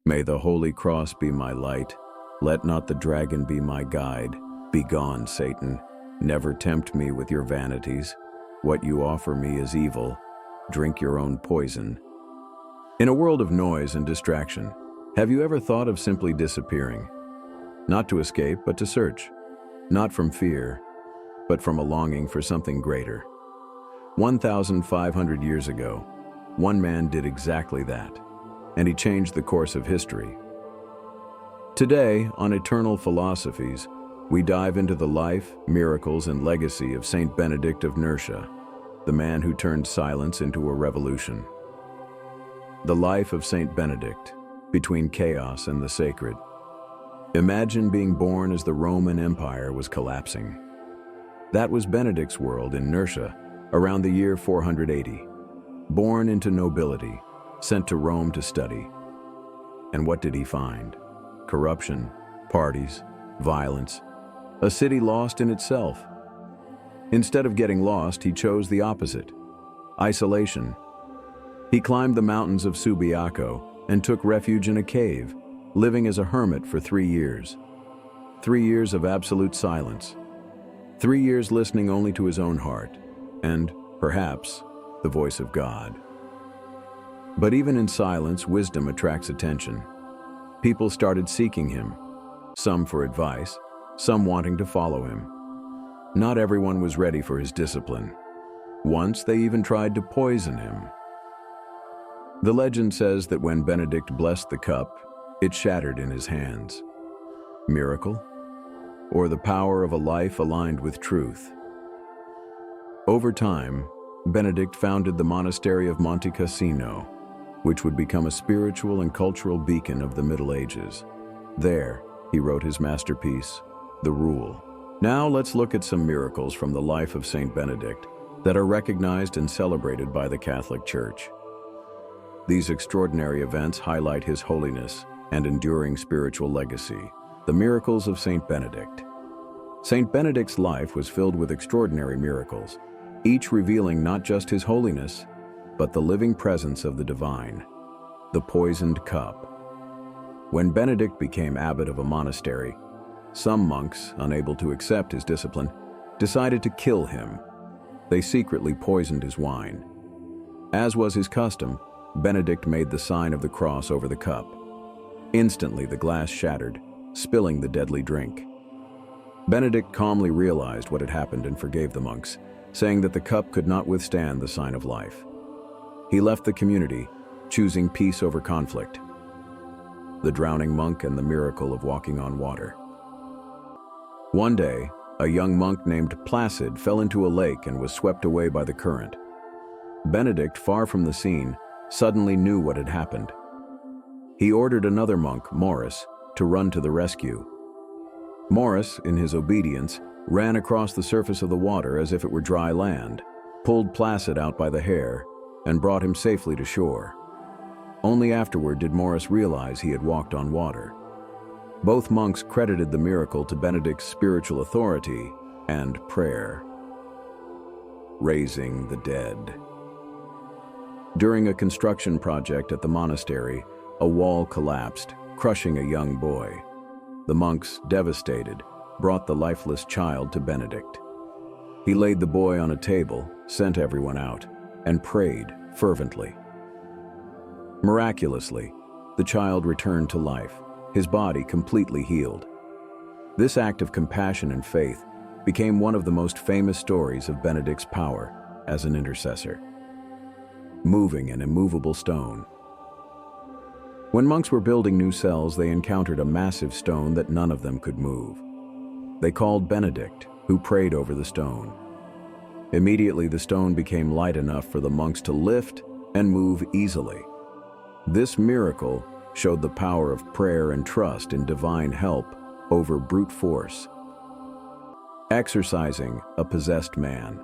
May the holy cross be my light. Let not the dragon be my guide. Begone, Satan. Never tempt me with your vanities. What you offer me is evil. Drink your own poison. In a world of noise and distraction, have you ever thought of simply disappearing? Not to escape, but to search. Not from fear, but from a longing for something greater. 1,500 years ago, one man did exactly that, and he changed the course of history. Today, on Eternal Philosophies, we dive into the life, miracles, and legacy of Saint Benedict of Nursia, the man who turned silence into a revolution. The life of Saint Benedict, between chaos and the sacred. Imagine being born as the Roman Empire was collapsing. That was Benedict's world in Nursia around the year 480. Born into nobility, sent to Rome to study. And what did he find? Corruption, parties, violence, a city lost in itself. Instead of getting lost, he chose the opposite: isolation. He climbed the mountains of Subiaco and took refuge in a cave, living as a hermit for 3 years. 3 years of absolute silence. 3 years listening only to his own heart, and, perhaps, the voice of God. But even in silence, wisdom attracts attention. People started seeking him, some for advice, some wanting to follow him. Not everyone was ready for his discipline. Once they even tried to poison him. The legend says that when Benedict blessed the cup, it shattered in his hands. Miracle? Or the power of a life aligned with truth? Over time, Benedict founded the monastery of Monte Cassino, which would become a spiritual and cultural beacon of the Middle Ages. There, he wrote his masterpiece, The Rule. Now let's look at some miracles from the life of Saint Benedict that are recognized and celebrated by the Catholic Church. These extraordinary events highlight his holiness and enduring spiritual legacy, the miracles of Saint Benedict. Saint Benedict's life was filled with extraordinary miracles, each revealing not just his holiness, but the living presence of the divine. The poisoned cup. When Benedict became abbot of a monastery, some monks, unable to accept his discipline, decided to kill him. They secretly poisoned his wine. As was his custom, Benedict made the sign of the cross over the cup. Instantly, the glass shattered, spilling the deadly drink. Benedict calmly realized what had happened and forgave the monks, saying that the cup could not withstand the sign of life. He left the community, choosing peace over conflict. The drowning monk and the miracle of walking on water. One day, a young monk named Placid fell into a lake and was swept away by the current. Benedict, far from the scene, suddenly knew what had happened. He ordered another monk, Maurice, to run to the rescue. Maurice, in his obedience, ran across the surface of the water as if it were dry land, pulled Placid out by the hair, and brought him safely to shore. Only afterward did Maurice realize he had walked on water. Both monks credited the miracle to Benedict's spiritual authority and prayer. Raising the dead. During a construction project at the monastery, a wall collapsed, crushing a young boy. The monks, devastated, brought the lifeless child to Benedict. He laid the boy on a table, sent everyone out, and prayed fervently. Miraculously, the child returned to life, his body completely healed. This act of compassion and faith became one of the most famous stories of Benedict's power as an intercessor. Moving an immovable stone. When monks were building new cells, they encountered a massive stone that none of them could move. They called Benedict, who prayed over the stone. Immediately, the stone became light enough for the monks to lift and move easily. This miracle showed the power of prayer and trust in divine help over brute force. Exorcising a possessed man.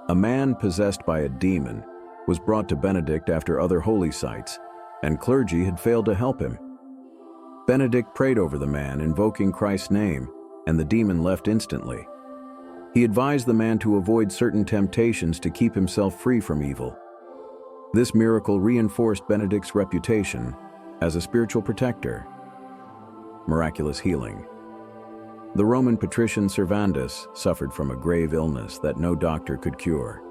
A man possessed by a demon was brought to Benedict after other holy sites, and clergy had failed to help him. Benedict prayed over the man, invoking Christ's name, and the demon left instantly. He advised the man to avoid certain temptations to keep himself free from evil. This miracle reinforced Benedict's reputation as a spiritual protector. Miraculous healing. The Roman patrician Servandus suffered from a grave illness that no doctor could cure.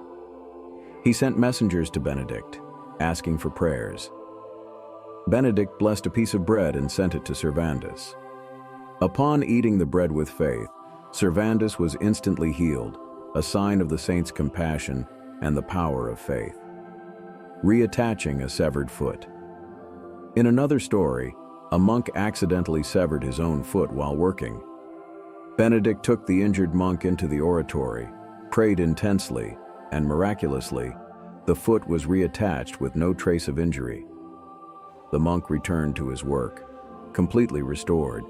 He sent messengers to Benedict, asking for prayers. Benedict blessed a piece of bread and sent it to Servandus. Upon eating the bread with faith, Servandus was instantly healed, a sign of the saint's compassion and the power of faith. Reattaching a severed foot. In another story, a monk accidentally severed his own foot while working. Benedict took the injured monk into the oratory, prayed intensely, and miraculously, the foot was reattached with no trace of injury. The monk returned to his work, completely restored.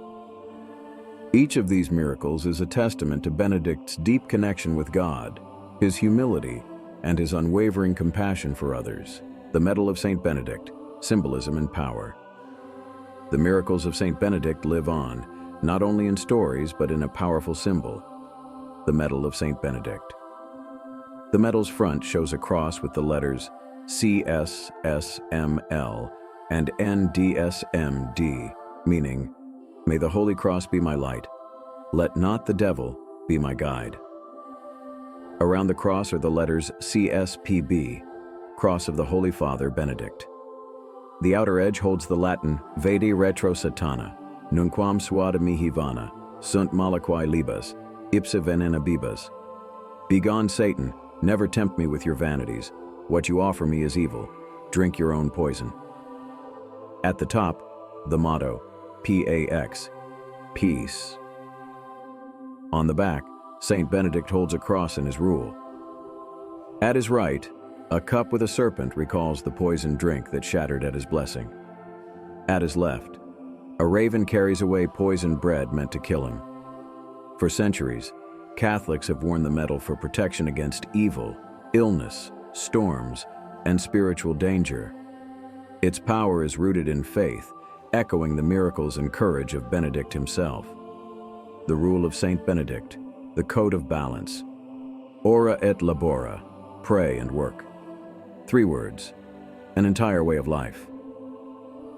Each of these miracles is a testament to Benedict's deep connection with God, his humility, and his unwavering compassion for others. The Medal of Saint Benedict, Symbolism and Power. The miracles of Saint Benedict live on, not only in stories but in a powerful symbol, the Medal of Saint Benedict. The medal's front shows a cross with the letters CSSML and NDSMD, meaning, "May the Holy Cross be my light. Let not the devil be my guide." Around the cross are the letters CSPB, Cross of the Holy Father Benedict. The outer edge holds the Latin Vade retro Satana, nunquam suada mihi vana, sunt malaquae libas, ipse venena bibas. Begone, Satan, never tempt me with your vanities. What you offer me is evil. Drink your own poison. At the top, the motto, PAX, Peace. On the back, Saint Benedict holds a cross in his rule. At his right, a cup with a serpent recalls the poisoned drink that shattered at his blessing. At his left, a raven carries away poisoned bread meant to kill him. For centuries, Catholics have worn the medal for protection against evil, illness, storms, and spiritual danger. Its power is rooted in faith, echoing the miracles and courage of Benedict himself. The rule of Saint Benedict, the code of balance. Ora et labora, pray and work. 3 words, an entire way of life.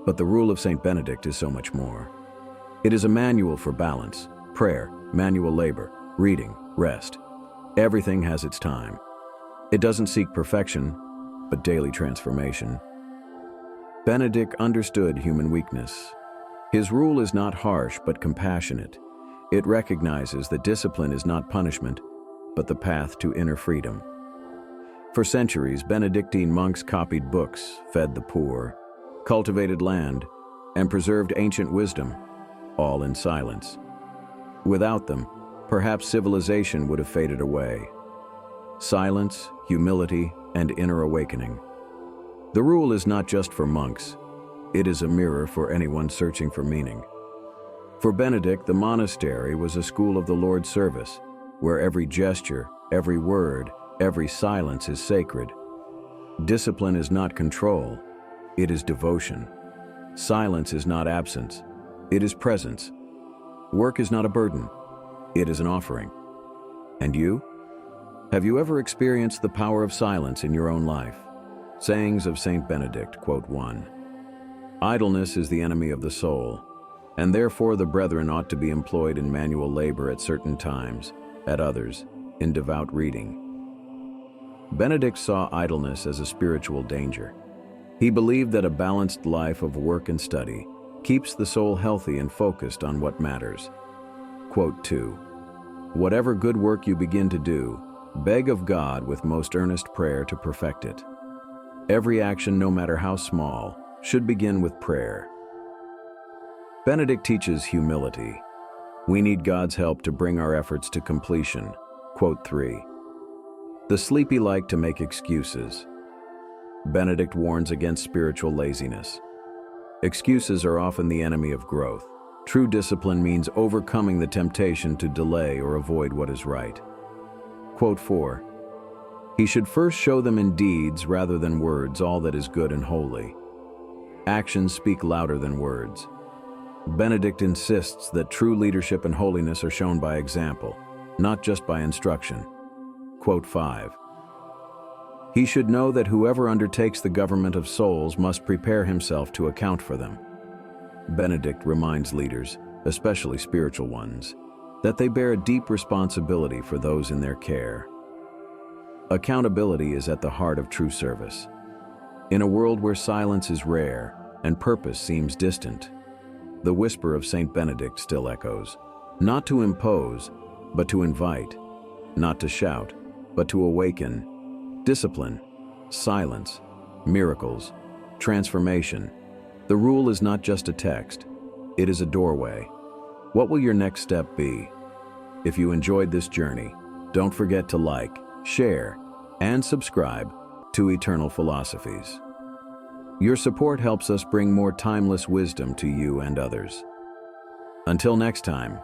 But the rule of Saint Benedict is so much more. It is a manual for balance, prayer, manual labor, reading, rest. Everything has its time. It doesn't seek perfection, but daily transformation. Benedict understood human weakness. His rule is not harsh but compassionate. It recognizes that discipline is not punishment, but the path to inner freedom. For centuries, Benedictine monks copied books, fed the poor, cultivated land, and preserved ancient wisdom, all in silence. Without them, perhaps civilization would have faded away. Silence, humility, and inner awakening. The rule is not just for monks. It is a mirror for anyone searching for meaning. For Benedict, the monastery was a school of the Lord's service, where every gesture, every word, every silence is sacred. Discipline is not control, it is devotion. Silence is not absence, it is presence. Work is not a burden, it is an offering. And you? Have you ever experienced the power of silence in your own life? Sayings of Saint Benedict, quote 1. Idleness is the enemy of the soul, and therefore the brethren ought to be employed in manual labor at certain times, at others, in devout reading. Benedict saw idleness as a spiritual danger. He believed that a balanced life of work and study keeps the soul healthy and focused on what matters. Quote 2. Whatever good work you begin to do, beg of God with most earnest prayer to perfect it. Every action, no matter how small, should begin with prayer. Benedict teaches humility. We need God's help to bring our efforts to completion. Quote 3. The sleepy like to make excuses. Benedict warns against spiritual laziness. Excuses are often the enemy of growth. True discipline means overcoming the temptation to delay or avoid what is right. Quote 4. He should first show them in deeds rather than words all that is good and holy. Actions speak louder than words. Benedict insists that true leadership and holiness are shown by example, not just by instruction. Quote 5. He should know that whoever undertakes the government of souls must prepare himself to account for them. Benedict reminds leaders, especially spiritual ones, that they bear a deep responsibility for those in their care. Accountability is at the heart of true service. In a world where silence is rare and purpose seems distant, the whisper of Saint Benedict still echoes, not to impose, but to invite, not to shout, but to awaken. Discipline, silence, miracles, transformation. The rule is not just a text, it is a doorway. What will your next step be? If you enjoyed this journey, don't forget to like, share, and subscribe to Eternal Philosophies. Your support helps us bring more timeless wisdom to you and others. Until next time,